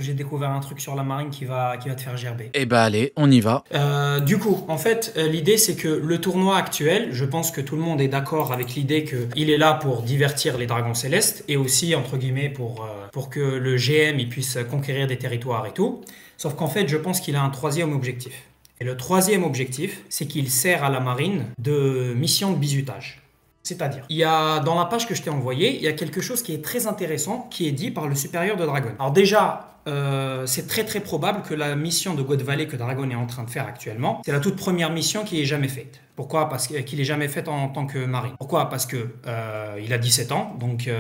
J'ai découvert un truc sur la marine qui va te faire gerber. Eh ben allez, on y va. Du coup, en fait, l'idée c'est que le tournoi actuel, je pense que tout le monde est d'accord avec l'idée qu'il est là pour divertir les dragons célestes et aussi, entre guillemets, pour que le GM il puisse conquérir des territoires et tout. Sauf qu'en fait, je pense qu'il a un troisième objectif. Et le troisième objectif, c'est qu'il sert à la marine de mission de bizutage. C'est-à-dire, il y a dans la page que je t'ai envoyée, il y a quelque chose qui est très intéressant qui est dit par le supérieur de Dragon. Alors déjà, c'est très très probable que la mission de God Valley que Dragon est en train de faire actuellement, c'est la toute première mission qui est jamais faite. Pourquoi? Parce qu'il est jamais faite en tant que marine. Pourquoi? Parce que il a 17 ans, donc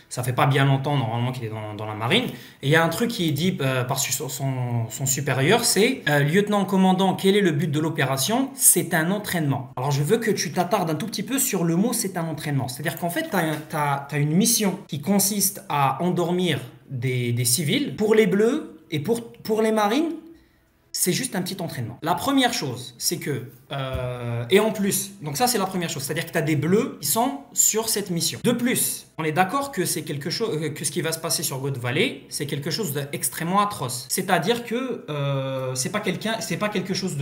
ça fait pas bien longtemps normalement qu'il est dans la marine. Et il y a un truc qui est dit par son supérieur, c'est lieutenant-commandant, quel est le but de l'opération? C'est un entraînement. Alors je veux que tu t'attardes un tout petit peu sur le mot c'est un entraînement. C'est-à-dire qu'en fait, t'as une mission qui consiste à endormir des civils. Pour les bleus et pour les marines, c'est juste un petit entraînement. La première chose, c'est que... et en plus, donc ça c'est la première chose, c'est-à-dire que tu as des bleus qui sont sur cette mission. De plus, on est d'accord que c'est quelque chose, que ce qui va se passer sur God Valley, c'est quelque chose d'extrêmement atroce. C'est-à-dire que c'est pas quelque chose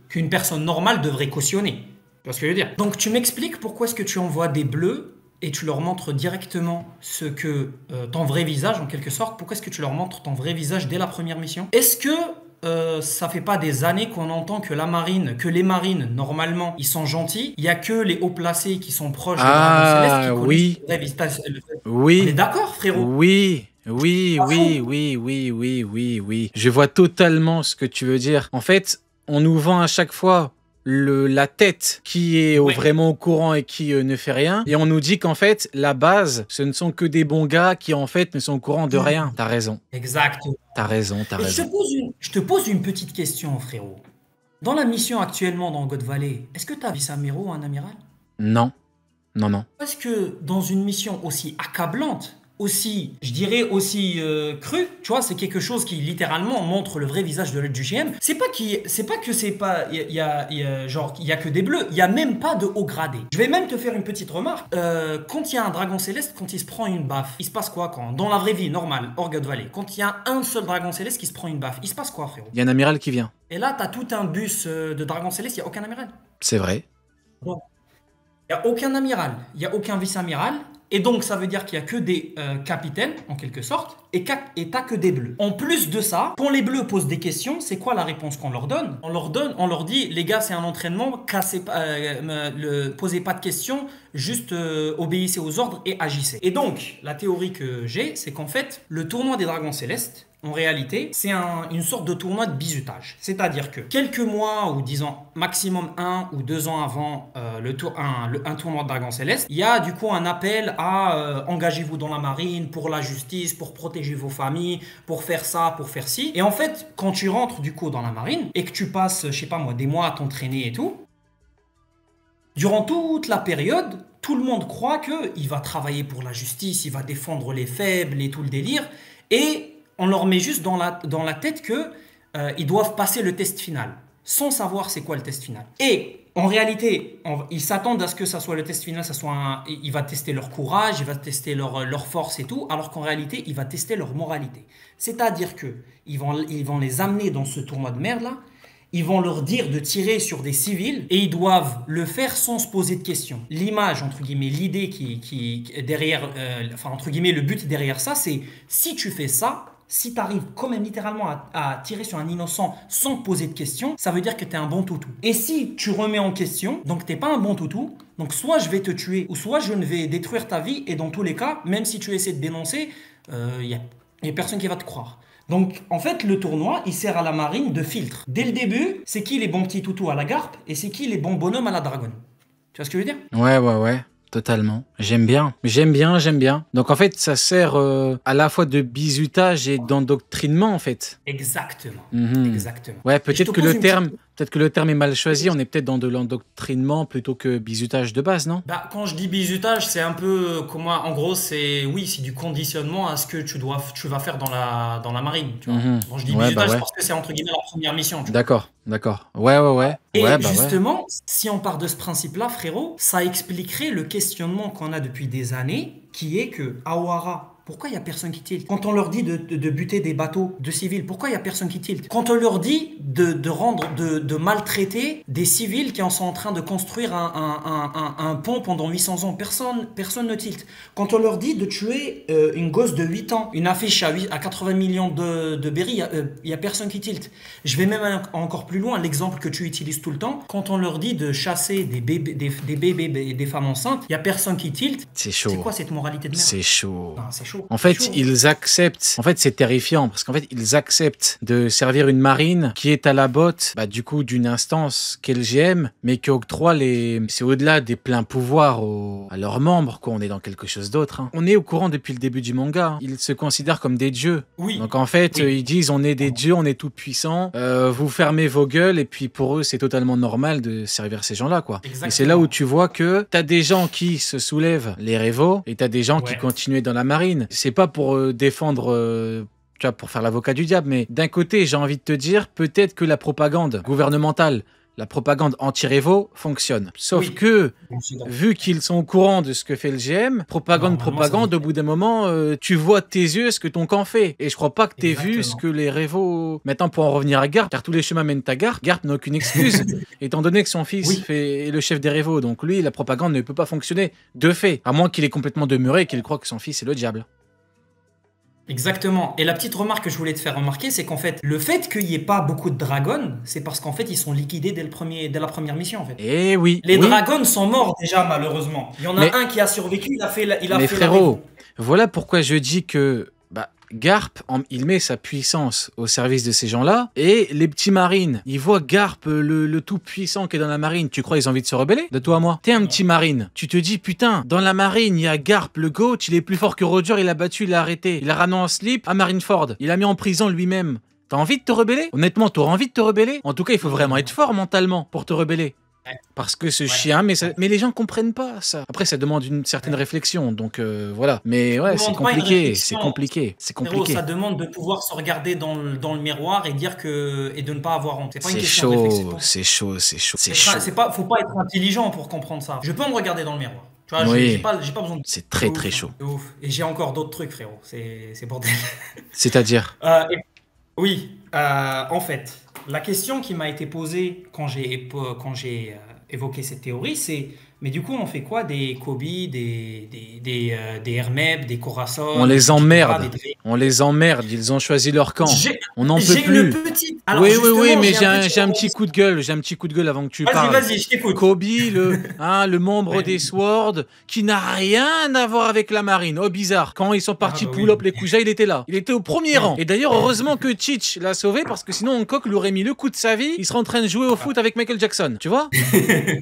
qu'une personne normale devrait cautionner. Tu vois ce que je veux dire? Donc tu m'expliques pourquoi est-ce que tu envoies des bleus et tu leur montres directement ce que ton vrai visage en quelque sorte. Pourquoi est-ce que tu leur montres ton vrai visage dès la première mission? Est-ce que ça fait pas des années qu'on entend que les marines normalement ils sont gentils, il y a que les hauts placés qui sont proches des dragons célestes qui Ah connaissent oui, le vrai visage. On est oui, d'accord frérot? oui, oui, Pas oui, faux. oui, oui, oui, oui, oui. Je vois totalement ce que tu veux dire. En fait, on nous vend à chaque fois la tête qui est Ouais, vraiment au courant et qui ne fait rien. Et on nous dit qu'en fait, la base, ce ne sont que des bons gars qui en fait ne sont au courant de rien. T'as raison. exact. T'as raison, t'as Et raison. je te pose une petite question frérot. Dans la mission actuellement dans God Valley, est-ce que tu as vice-amiral ou un amiral? Non, non, non. Parce que dans une mission aussi accablante, aussi, je dirais aussi crue, tu vois, c'est quelque chose qui littéralement montre le vrai visage du GM. C'est pas que c'est pas, genre, il y a que des bleus, il y a même pas de haut gradé. Je vais même te faire une petite remarque. Quand il y a un dragon céleste, quand il se prend une baffe, il se passe quoi quand, dans la vraie vie normale, hors God Valley, quand il y a un seul dragon céleste qui se prend une baffe, il se passe quoi, frérot? Il y a un amiral qui vient. Et là, t'as tout un bus de dragons célestes, il y a aucun amiral. C'est vrai. Bon. Il n'y a aucun amiral, il n'y a aucun vice-amiral, et donc ça veut dire qu'il n'y a que des capitaines, en quelque sorte, et t'as que des bleus. En plus de ça, quand les bleus posent des questions, c'est quoi la réponse qu'on leur donne? On leur dit, les gars, c'est un entraînement, posez pas de questions, juste obéissez aux ordres et agissez. Et donc, la théorie que j'ai, c'est qu'en fait, le tournoi des dragons célestes, en réalité, c'est une sorte de tournoi de bizutage. C'est-à-dire que quelques mois, ou disons maximum 1 ou 2 ans avant un tournoi de Dragon Céleste, il y a du coup un appel à engagez-vous dans la marine pour la justice, pour protéger vos familles, pour faire ça, pour faire ci. Et en fait, quand tu rentres du coup dans la marine et que tu passes, je sais pas moi, des mois à t'entraîner et tout, durant toute la période, tout le monde croit qu'il va travailler pour la justice, il va défendre les faibles et tout le délire. Et on leur met juste dans la tête que ils doivent passer le test final, sans savoir c'est quoi le test final. Et en réalité, ils s'attendent à ce que ça soit le test final, il va tester leur courage, il va tester leur force et tout, alors qu'en réalité, il va tester leur moralité. C'est-à-dire que ils vont les amener dans ce tournoi de merde là. Ils vont leur dire de tirer sur des civils et ils doivent le faire sans se poser de questions. L'image, entre guillemets, l'idée qui derrière, enfin, entre guillemets, le but derrière ça, c'est si tu fais ça, si tu arrives quand même littéralement à tirer sur un innocent sans te poser de questions, ça veut dire que tu es un bon toutou. Et si tu remets en question, donc tu n'es pas un bon toutou, donc soit je vais te tuer, ou soit je ne vais détruire ta vie, et dans tous les cas, même si tu essaies de dénoncer, il n'y a personne qui va te croire. Donc, en fait, le tournoi, il sert à la marine de filtre. Dès le début, c'est qui les bons petits toutous à la garpe et c'est qui les bons bonhommes à la dragonne. Tu vois ce que je veux dire? Ouais, ouais, ouais. Totalement. J'aime bien. J'aime bien, j'aime bien. Donc en fait, ça sert à la fois de bizutage et d'endoctrinement en fait. Exactement. Mhm. Exactement. Ouais, Et je te pose une petite... peut-être que le terme est mal choisi. On est peut-être dans de l'endoctrinement plutôt que bizutage de base, non? Bah, quand je dis bizutage, c'est un peu comment... En gros, oui, c'est du conditionnement à ce que tu vas faire dans la marine, tu vois. Mhm. Quand je dis Ouais, bah bizutage, c'est ouais. parce que c'est entre guillemets la première mission, tu vois. D'accord, d'accord. Ouais, ouais, ouais. Ouais, Et bah ouais. justement, si on part de ce principe-là, frérot, ça expliquerait le questionnement qu'on a depuis des années, qui est que Awara pourquoi il n'y a personne qui tilt? Quand on leur dit de buter des bateaux de civils, pourquoi il n'y a personne qui tilt? Quand on leur dit de maltraiter des civils qui sont en train de construire un pont pendant 800 ans, personne ne tilt. Quand on leur dit de tuer une gosse de 8 ans, une affiche à 80 millions de berry, il n'y a personne qui tilt. Je vais même encore plus loin, l'exemple que tu utilises tout le temps, quand on leur dit de chasser des bébés et des femmes enceintes, il n'y a personne qui tilt. C'est chaud. C'est quoi cette moralité de merde? C'est chaud. Non, c'est chaud. En fait, C'est chaud. ils acceptent. En fait, c'est terrifiant parce qu'en fait, ils acceptent de servir une marine qui est à la botte, du coup, d'une instance qu'est le GM, mais qui octroie c'est au-delà des pleins pouvoirs à leurs membres, quoi. On est dans quelque chose d'autre. Hein. On est au courant depuis le début du manga. Hein. Ils se considèrent comme des dieux. Oui. Donc en fait, Oui. ils disent on est des dieux, on est tout puissants. Vous fermez vos gueules et puis pour eux, c'est totalement normal de servir ces gens-là, quoi. Exactement. Et c'est là où tu vois que t'as des gens qui se soulèvent les révos et t'as des gens qui continuent dans la marine. C'est pas pour défendre. Tu vois, pour faire l'avocat du diable, mais d'un côté, j'ai envie de te dire, peut-être que la propagande gouvernementale, la propagande anti-révo fonctionne. Sauf que, vu qu'ils sont au courant de ce que fait le GM, propagande, au bout d'un moment, tu vois de tes yeux ce que ton camp fait. Et je crois pas que t'aies vu ce que les révos... Maintenant, pour en revenir à Garp, car tous les chemins mènent à Garp, Garp n'a aucune excuse, étant donné que son fils est le chef des révos. Donc lui, la propagande ne peut pas fonctionner de fait, à moins qu'il ait complètement demeuré et qu'il croit que son fils est le diable. Exactement. Et la petite remarque que je voulais te faire remarquer, c'est qu'en fait, le fait qu'il n'y ait pas beaucoup de dragons, c'est parce qu'en fait, ils sont liquidés dès la première mission, en fait. Eh oui. Les dragons sont morts déjà, malheureusement. Il y en a un qui a survécu, il a fait mais frérot, voilà pourquoi je dis que Garp, il met sa puissance au service de ces gens-là, et les petits marines, ils voient Garp, le tout-puissant qui est dans la marine, tu crois ils ont envie de se rebeller? De toi à moi. T'es un petit marine, tu te dis, putain, dans la marine, il y a Garp, le GOAT, il est plus fort que Roger, il a battu, il a arrêté, il a ramené en slip à Marineford, il a mis en prison lui-même. T'as envie de te rebeller? Honnêtement, t'auras envie de te rebeller? En tout cas, il faut vraiment être fort mentalement pour te rebeller. Parce que ce chien, mais les gens comprennent pas ça. Après, ça demande une certaine réflexion, donc voilà. Mais ouais, c'est compliqué, c'est compliqué. Ça demande de pouvoir se regarder dans le miroir et dire et de ne pas avoir honte. C'est pas une question chaud, de réflexion. c'est chaud. Faut pas être intelligent pour comprendre ça. Je peux me regarder dans le miroir. Tu vois, j'ai pas besoin de... C'est très très chaud. Ouf. Et j'ai encore d'autres trucs, frérot. C'est bordel. C'est-à-dire Oui, en fait, la question qui m'a été posée quand j'ai évoqué cette théorie, c'est mais du coup, on fait quoi des Kobe, des Hermeb, des Corazon? On les emmerde. On les emmerde. Ils ont choisi leur camp. On n'en peut plus. Oui, mais j'ai un petit coup de gueule. J'ai un petit coup de gueule avant que tu parles. Vas-y, je t'écoute. Kobe, le membre des Sword, qui n'a rien à voir avec la marine. Oh, bizarre. Quand ils sont partis pull-up les Kuja, il était là. Il était au premier rang. Et d'ailleurs, heureusement que Teach l'a sauvé, parce que sinon, Hancock lui aurait mis le coup de sa vie. Il serait en train de jouer au foot avec Michael Jackson. Tu vois?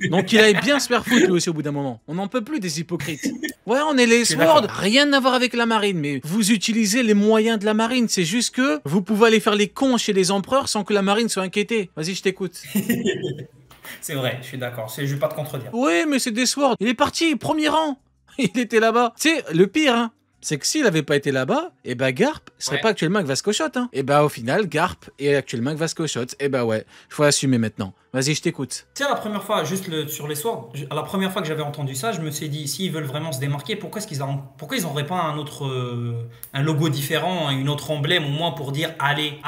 Donc, il allait bien se faire foutre aussi au bout d'un moment. On n'en peut plus des hypocrites. Ouais, on est les Sword, rien à voir avec la marine, mais vous utilisez les moyens de la marine. C'est juste que vous pouvez aller faire les cons chez les empereurs sans que la marine soit inquiétée. Vas-y, je t'écoute. C'est vrai, je suis d'accord. Je vais pas te contredire. Ouais, mais c'est des Sword. Il est parti, premier rang. Il était là-bas. Tu sais, le pire, c'est que s'il avait pas été là-bas, Garp serait pas actuellement avec Vasco Shot. Au final, Garp est actuellement avec Vasco Shot. Faut assumer maintenant. Vas-y, je t'écoute. Tu sais, la première fois, sur les Swords, la première fois que j'avais entendu ça, je me suis dit, s'ils veulent vraiment se démarquer, pourquoi ils n'auraient pas un logo différent, une autre emblème, au moins pour dire, allez,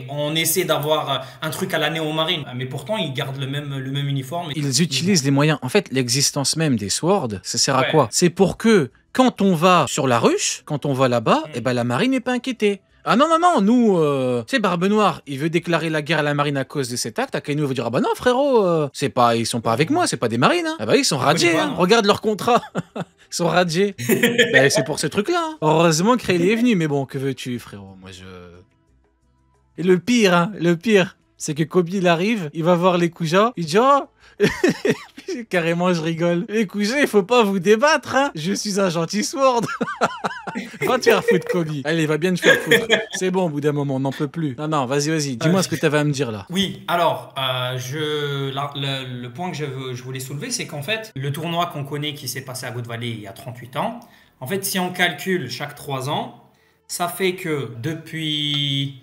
on essaie d'avoir un truc à la Néo Marine. Mais pourtant, ils gardent le même uniforme. Ils utilisent les moyens. En fait, l'existence même des Swords, ça sert à quoi? C'est pour que, quand on va sur la ruche, quand on va là-bas, la marine n'est pas inquiétée. Ah non, nous, tu sais, Barbe Noire, il veut déclarer la guerre à la marine à cause de cet acte. Akainu veut dire, ah bah non, frérot, ils sont pas avec moi, c'est pas des marines. Ils sont radiés, regarde leur contrat. Ils sont radiés. C'est pour ce truc-là. Heureusement que Rayleigh est venu, mais bon, que veux-tu, frérot? Et le pire, c'est que Kobe, il arrive, il va voir les Kuja, il dit, oh carrément, je rigole. Les Kuja, il faut pas vous débattre, je suis un gentil Sword. Va te faire foutre, Kobe. Allez, va bien te faire foutre. C'est bon, au bout d'un moment, on n'en peut plus. Non, vas-y. Dis-moi ce que tu avais à me dire là. Oui, alors, le point que je voulais soulever, c'est qu'en fait, le tournoi qu'on connaît qui s'est passé à Good Valley il y a 38 ans, en fait, si on calcule chaque 3 ans, ça fait que depuis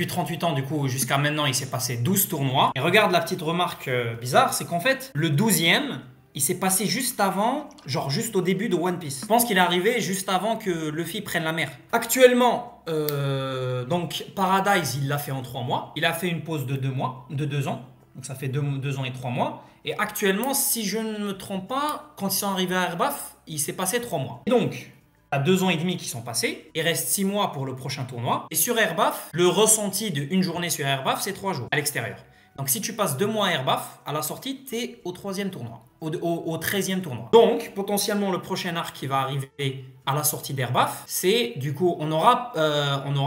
38 ans, du coup, jusqu'à maintenant, il s'est passé 12 tournois. Et regarde la petite remarque bizarre, c'est qu'en fait, le 12e, il s'est passé juste avant, genre juste au début de One Piece. Je pense qu'il est arrivé juste avant que Luffy prenne la mer. Actuellement, donc Paradise, il l'a fait en 3 mois. Il a fait une pause de 2 mois, de 2 ans. Donc ça fait 2 ans et 3 mois. Et actuellement, si je ne me trompe pas, quand ils sont arrivés à Elbaf, il s'est passé 3 mois. Et donc, à 2 ans et demi qui sont passés, il reste 6 mois pour le prochain tournoi. Et sur Elbaf, le ressenti d'une journée sur Elbaf, c'est 3 jours à l'extérieur. Donc si tu passes 2 mois à Elbaf, à la sortie, tu es au 3e tournoi, au 13e tournoi. Donc potentiellement le prochain arc qui va arriver à la sortie d'Elbaf, c'est du coup, on aura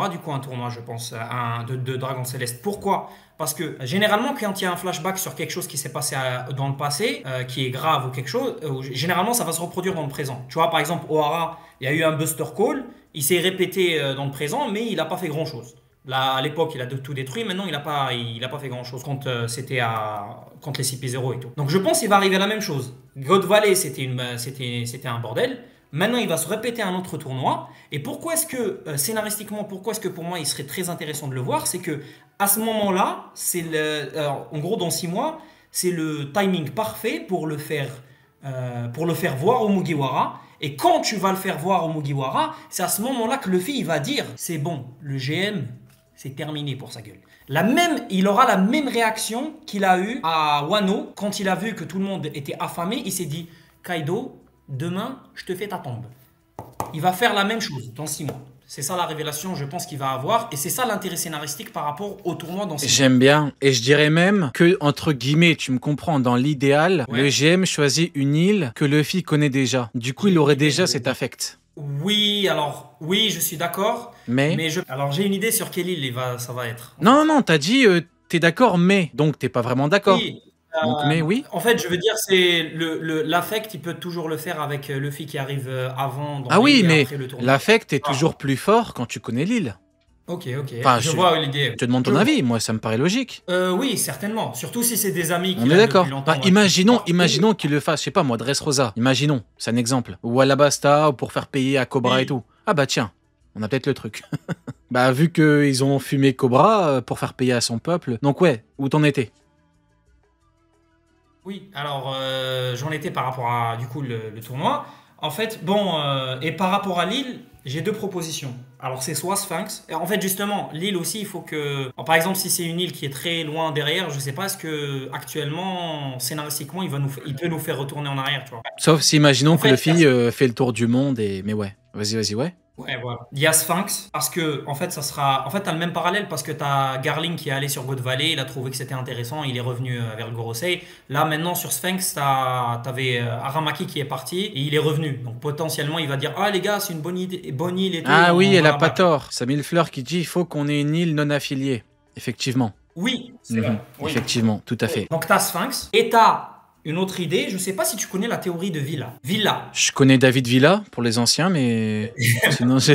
du coup un tournoi, je pense, de Dragon Céleste. Pourquoi ? Parce que généralement, quand il y a un flashback sur quelque chose qui s'est passé dans le passé, qui est grave ou quelque chose, généralement ça va se reproduire dans le présent. Tu vois, par exemple, Ohara, il y a eu un Buster Call, il s'est répété dans le présent, mais il n'a pas fait grand chose. Là, à l'époque, il a tout détruit. Maintenant, il n'a pas fait grand-chose quand c'était contre les CP0 et tout. Donc, je pense qu'il va arriver la même chose. God Valley, c'était un bordel. Maintenant, il va se répéter un autre tournoi. Et pourquoi est-ce que, scénaristiquement, pourquoi est-ce que pour moi, il serait très intéressant de le voir? C'est que à ce moment-là, en gros, dans 6 mois, c'est le timing parfait pour le faire voir au Mugiwara. Et quand tu vas le faire voir au Mugiwara, c'est à ce moment-là que Luffy il va dire c'est bon, le GM, c'est terminé pour sa gueule. Il aura la même réaction qu'il a eu à Wano quand il a vu que tout le monde était affamé. Il s'est dit Kaido, demain, je te fais ta tombe. Il va faire la même chose dans 6 mois. C'est ça la révélation, je pense, qu'il va avoir. Et c'est ça l'intérêt scénaristique par rapport au tournoi dans 6 mois. J'aime bien. Et je dirais même que, entre guillemets, tu me comprends, dans l'idéal, le GM choisit une île que Luffy connaît déjà. Du coup, il aurait déjà cet affect. Oui, je suis d'accord. Mais alors, j'ai une idée sur quelle île ça va être. Non, t'as dit t'es d'accord, mais. Donc, t'es pas vraiment d'accord. Oui. Donc, mais oui. En fait, je veux dire, c'est l'affect, il peut toujours le faire avec Luffy qui arrive avant. Ah oui, mais l'affect est toujours plus fort quand tu connais l'île. Ok. Enfin, je vois l'idée. Je te demande ton avis, moi ça me paraît logique. Oui, certainement. Surtout si c'est des amis qui on est d'accord. Imaginons qu'il le fasse, je sais pas moi, Dressrosa. Imaginons, c'est un exemple. Ou Alabasta, ou pour faire payer à Cobra et tout. Ah bah tiens, on a peut-être le truc. Bah vu qu'ils ont fumé Cobra pour faire payer à son peuple. Donc ouais, où t'en étais? Oui, alors j'en étais par rapport à du coup le tournoi. En fait, et par rapport à l'île, j'ai 2 propositions. Alors c'est soit Sphinx. Et en fait justement, l'île aussi, il faut que... Alors, par exemple, si c'est une île qui est très loin derrière, je sais pas, est-ce que actuellement, scénaristiquement, il peut nous faire retourner en arrière, tu vois. Sauf si imaginons que Luffy fait le tour du monde et... Mais ouais, vas-y, ouais. Ouais, voilà. Il y a Sphinx, parce que, en fait, t'as le même parallèle, parce que t'as Garling qui est allé sur God Valley, il a trouvé que c'était intéressant, il est revenu vers le Gorosei. Là, maintenant, sur Sphinx, t'avais Aramaki qui est parti, et il est revenu. Donc, potentiellement, il va dire, ah, les gars, c'est une bonne île et tout. Ah oui, elle a pas tort. Samil Fleur qui dit, il faut qu'on ait une île non affiliée. Effectivement. Oui, c'est vrai. Oui. Effectivement, tout à fait. Donc, t'as Sphinx, et t'as une autre idée, je sais pas si tu connais la théorie de Villa. Je connais David Villa pour les anciens, mais sinon, non, je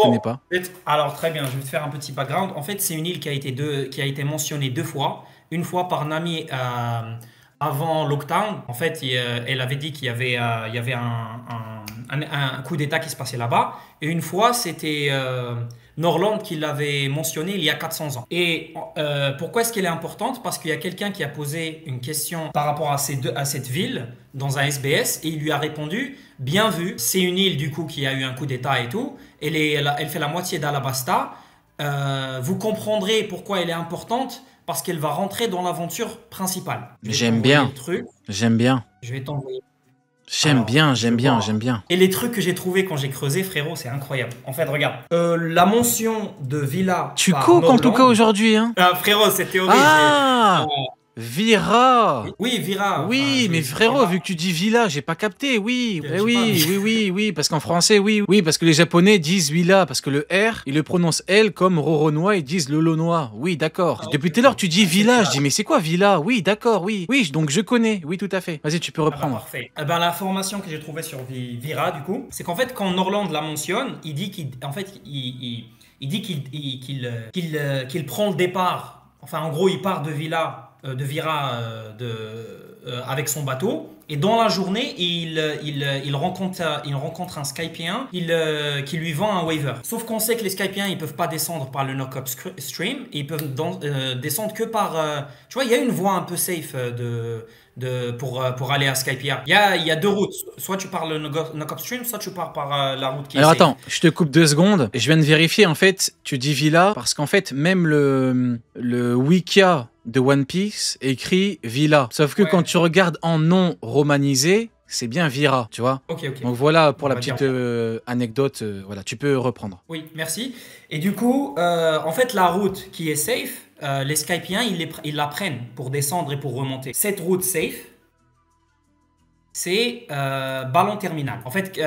connais pas. Alors très bien, je vais te faire un petit background. En fait, c'est une île qui a été mentionnée 2 fois. Une fois par Nami avant Lockdown. En fait, elle avait dit qu'il y avait un coup d'état qui se passait là-bas. Et une fois, c'était Norland qui l'avait mentionné il y a 400 ans. Et pourquoi est-ce qu'elle est importante? Parce qu'il y a quelqu'un qui a posé une question par rapport à cette ville dans un SBS et il lui a répondu « Bien vu, c'est une île du coup qui a eu un coup d'état et tout. Elle fait la moitié d'Alabasta. Vous comprendrez pourquoi elle est importante parce qu'elle va rentrer dans l'aventure principale. » J'aime bien. J'aime bien. Je vais t'envoyer. J'aime bien. Et les trucs que j'ai trouvés quand j'ai creusé, frérot, c'est incroyable. En fait, regarde. La mention de Villa. Tu coques en tout cas aujourd'hui, hein. Frérot, c'est théorie. Vira. Oui, Vira. Oui, mais frérot, vu que tu dis Villa, j'ai pas capté. Oui, parce qu'en français, oui, parce que les Japonais disent Villa, parce que le R, ils le prononcent L comme Roronois, ils disent Lolonois. Oui, d'accord. Depuis tout à l'heure, tu dis Villa, je dis mais c'est quoi Villa? Oui, d'accord, oui, donc je connais. Oui, tout à fait. Vas-y, tu peux reprendre. Parfait. L'information que j'ai trouvée sur Vira, du coup, c'est qu'en fait, quand Norland la mentionne, il dit qu'il prend le départ. Enfin, en gros, il part de Villa avec son bateau. Et dans la journée, il rencontre un Skypien qui lui vend un waiver. Sauf qu'on sait que les Skypiens, ils peuvent pas descendre par le knock-up stream. Ils peuvent descendre que par... tu vois, il y a une voie un peu safe pour aller à Skypia. Il y a deux routes. Soit tu pars le knock-up stream, soit tu pars par la route qui est Alors safe. attends, je te coupe 2 secondes. Je viens de vérifier, en fait, tu dis Villa, parce qu'en fait, même le Wikia de One Piece écrit Villa. Sauf que quand tu regardes en nom romanisé, c'est bien Vira, tu vois. Ok. Donc voilà pour On la va petite dire. anecdote. Voilà, tu peux reprendre. Oui, merci. Et du coup, en fait, la route qui est safe, les Skypiens, ils la prennent pour descendre et pour remonter. Cette route safe, c'est ballon terminal. En fait,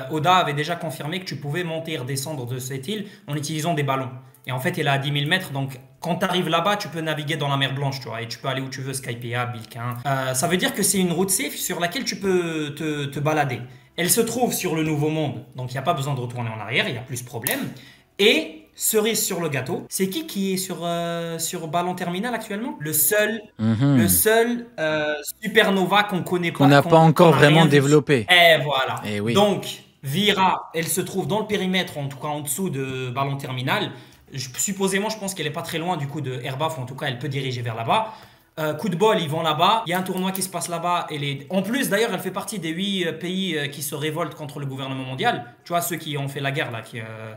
Oda avait déjà confirmé que tu pouvais monter et redescendre de cette île en utilisant des ballons. Et en fait, il est à 10 000 mètres, donc quand tu arrives là-bas, tu peux naviguer dans la mer Blanche, tu vois, et tu peux aller où tu veux, Skypiea, Bilquin. Ça veut dire que c'est une route safe sur laquelle tu peux te balader. Elle se trouve sur le Nouveau Monde, donc il n'y a pas besoin de retourner en arrière, il n'y a plus de problème. Et cerise sur le gâteau, c'est qui est sur ballon terminal actuellement? Le seul supernova qu'on connaît pas. Qu'on n'a pas encore qu'on a vraiment rien vu. développé. Et voilà. Eh oui. Donc, Vira, elle se trouve dans le périmètre, en tout cas en dessous de ballon terminal. Supposément, je pense qu'elle est pas très loin du coup de Airbaf, ou en tout cas, elle peut diriger vers là-bas. Coup de bol, ils vont là-bas. Il y a un tournoi qui se passe là-bas. En plus, d'ailleurs, elle fait partie des 8 pays qui se révoltent contre le gouvernement mondial. Tu vois, ceux qui ont fait la guerre, là.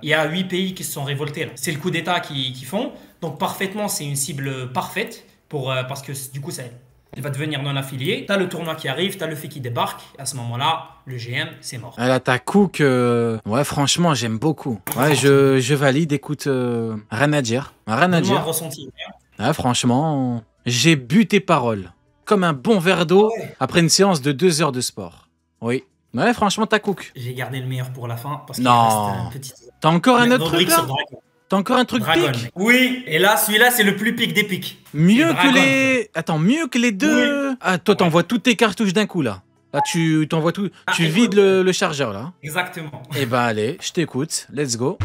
Il y a 8 pays qui se sont révoltés, là. C'est le coup d'État qu'ils font. Donc, parfaitement, c'est une cible parfaite parce que du coup, elle va devenir non affiliée. T'as le tournoi qui arrive, t'as le fait qui débarque. À ce moment-là, le GM, c'est mort. Là, ta Cook, ouais, franchement, j'aime beaucoup. Ouais, je valide. Écoute, rien à dire. Rien à dire. Ressenti. Ouais, franchement, j'ai bu tes paroles. Comme un bon verre d'eau après une séance de 2 heures de sport. Oui. Ouais, franchement, ta Cook. J'ai gardé le meilleur pour la fin parce qu'il Non. reste un petit... T'as encore un autre rubrique truc là sur Dragon. T'as encore un truc Dragon. pique Oui, et là, celui-là, c'est le plus pique des piques. Mieux C'est que Dragon. les... Attends, mieux que les deux... Oui. Ah, toi, t'envoies toutes tes cartouches d'un coup, là. Là, tu t'envoies tout... tu écoute. vides le chargeur, là. Exactement. Eh ben, allez, je t'écoute. Let's go.